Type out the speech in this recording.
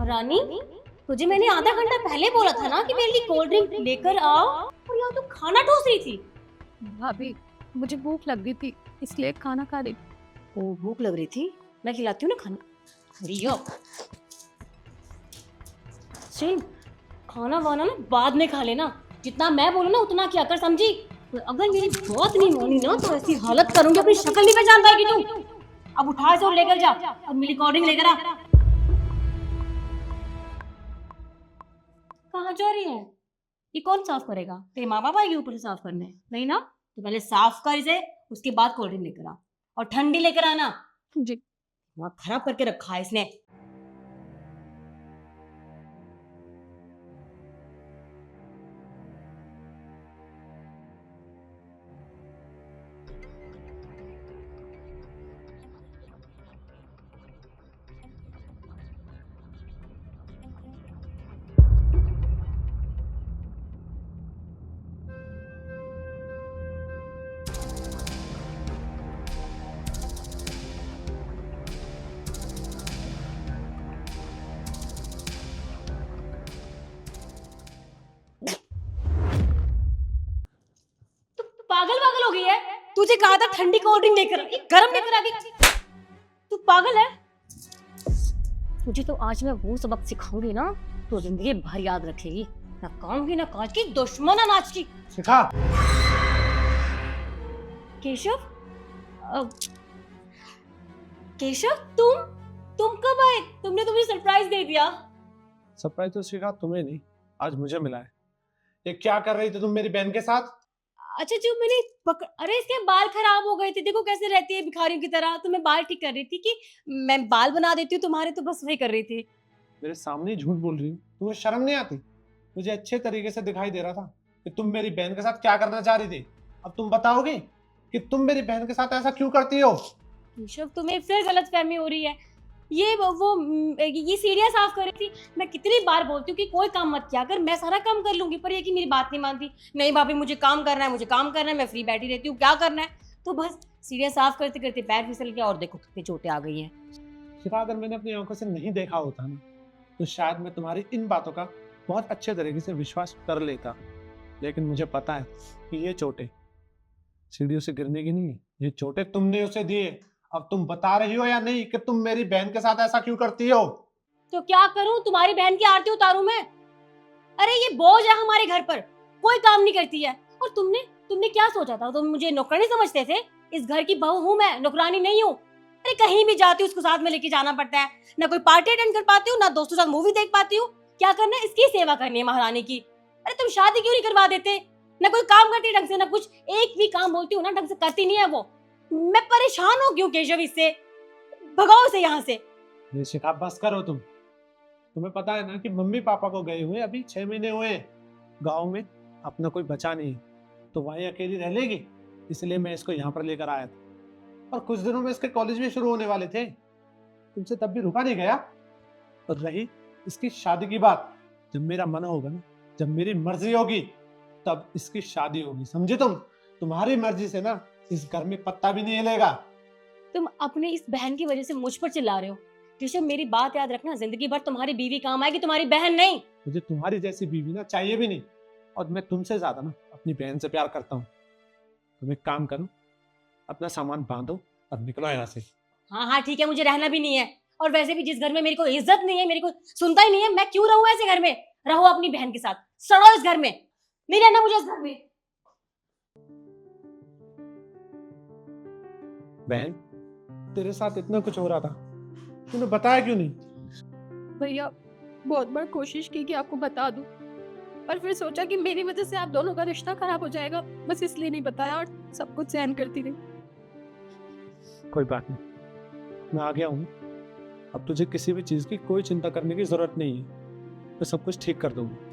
महारानी, तुझे मैंने आधा घंटा पहले बोला था ना कि मेरे लिए कोल्ड ड्रिंक लेकर आओ, और यहाँ तो खाना ठोस रही थी। भाभी मुझे भूख लग रही थी इसलिए खाना खा रही। ओ भूख लग रही थी, मैं खिलाती हूँ ना खाना। लियो सुन, खाना वाना ना बाद में खा लेना, जितना मैं बोलूँ ना उतना क्या कर, समझी? अगर मेरी बात नहीं मानी ना तो ऐसी हालत करूंगी अपनी शक्ल नहीं पहचान पाएगी तू। अब उठा से और लेकर जा, अब मेरी कोल्ड ड्रिंक लेकर आ। कहाँ जा रही है? ये कौन साफ करेगा? तेरे माँ बाप आएंगे ऊपर से साफ करने? नहीं ना, तो पहले साफ कर इसे, उसके बाद कोल्ड ड्रिंक लेकर आ, और ठंडी लेकर आना। जी। वहाँ खराब करके रखा है इसने। पागल पागल हो गई है? तुझे कहा था ठंडी कोल्ड ड्रिंक लेकर, ये गर्म लेकर आ गई। तू पागल है? तुझे तो आज मैं वो सबक सिखाऊंगी ना तो जिंदगी भर याद रखेगी। ना काम की ना काज की, दुश्मन अनाज की। शिखा, केशव, केशव तुम कब आए? तुमने तो मुझे सरप्राइज दे दिया। सरप्राइज तो शिखा तुम्हें नहीं, आज मुझे मिला है। ये क्या कर रही थी तुम मेरी बहन के साथ? अच्छा जो मैंने अरे इसके बाल खराब हो गए थे, देखो कैसे रहती है भिखारियों की तरह, तो मैं बाल ठीक कर रही थी कि मैं बाल बना देती हूँ तुम्हारे, तो बस वही कर रही थी। मेरे सामने ही झूठ बोल रही हूँ, तुम्हें शर्म नहीं आती? मुझे अच्छे तरीके से दिखाई दे रहा था कि तुम मेरी बहन के साथ क्या करना चाह रही थी। अब तुम बताओगे कि तुम मेरी बहन के साथ ऐसा क्यों करती हो? केशव तुम्हें फिर गलतफहमी हो रही है। ये सीढ़ियाँ साफ कर रही थी। मैं कितनी बार बोलती हूँ कि कोई काम मत किया कर, मैं सारा काम कर लूंगी, पर ये कि मेरी बात नहीं मानती। नहीं भाभी मुझे काम करना है, मुझे काम करना है, मैं फ्री बैठी रहती हूँ, क्या करना है? तो बस सीढ़ियाँ साफ करते करते पैर फिसल गया और देखो कितनी चोटें आ गई हैं। शिखा, अगर मैंने अपनी आंखों से नहीं देखा होता ना तो शायद मैं तुम्हारी इन बातों का बहुत अच्छे तरीके से विश्वास कर लेता, लेकिन मुझे पता है कि ये चोटें सीढ़ियों से गिरने की नहीं है, ये चोटें तुमने उसे दी है। अब तुम बता रही हो या नहीं कि तुम मेरी बहन के साथ ऐसा क्यों करती हो? तो क्या करूं, तुम्हारी बहन की आरती उतारूं मैं? अरे ये बोझ है हमारे घर पर, कोई काम नहीं करती है। और तुमने क्या सोचा था? तुम मुझे नौकरानी समझते थे? इस घर की बहू हूं मैं, नौकरानी नहीं हूँ। अरे कहीं भी जाती हूँ उसको साथ में लेके जाना पड़ता है, ना कोई पार्टी अटेंड कर पाती हूँ, ना दोस्तों के साथ मूवी देख पाती हूँ। क्या करना है? इसकी सेवा करनी है महारानी की। अरे तुम शादी क्यों नहीं करवा देते? ना कोई काम करती ढंग से, ना कुछ, एक भी काम बोलती हूँ ना ढंग से करती नहीं है वो। मैं परेशान हो क्यों केशव इससे, भगाओ से यहाँ से। ये शिखा, बस करो तुम। तुम्हें पता है ना कि मम्मी पापा को गए हुए अभी 6 महीने हुए हैं। गाँव में अपना कोई बचा नहीं है, तो वहीं अकेली रह लेगी, इसलिए मैं इसको यहाँ पर लेकर आया था। और कुछ दिनों में इसके कॉलेज भी शुरू होने वाले थे, तुमसे तब भी रुका नहीं गया। और रही इसकी शादी की बात, जब मेरा मन होगा ना, जब मेरी मर्जी होगी, तब इसकी शादी होगी, समझे तुम? तुम्हारी मर्जी से ना इस घर में पत्ता भी नहीं हिलेगा। तुम अपने इस बहन की वजह से मुझ पर चिल्ला रहे हो। केशव मेरी बात याद रखना, जिंदगी भर तुम्हारी बीवी काम आएगी, तुम्हारी बहन नहीं। मुझे तुम्हारी जैसी बीवी ना चाहिए भी नहीं, और मैं तुमसे ज्यादा ना अपनी बहन से प्यार करता हूँ। तुम एक काम करो, अपना सामान बांधो और निकलो यहाँ से। हाँ हाँ ठीक है, मुझे रहना भी नहीं है। और वैसे भी जिस घर में मेरी को इज्जत नहीं है, मेरी को सुनता ही नहीं है, मैं क्यों रहूं ऐसे घर में? रहो अपनी बहन के साथ, सड़ो इस घर में, नहीं रहना मुझे इस घर में। बहन, तेरे साथ इतना कुछ हो रहा था, तूने बताया क्यों नहीं? भैया बहुत बार कोशिश की कि आपको बता दूं, पर फिर सोचा कि मेरी वजह से आप दोनों का रिश्ता खराब हो जाएगा, बस इसलिए नहीं बताया और सब कुछ सहन करती रही। कोई बात नहीं, मैं आ गया हूँ। अब तुझे किसी भी चीज की कोई चिंता करने की जरूरत नहीं है, मैं सब कुछ ठीक कर दूंगा।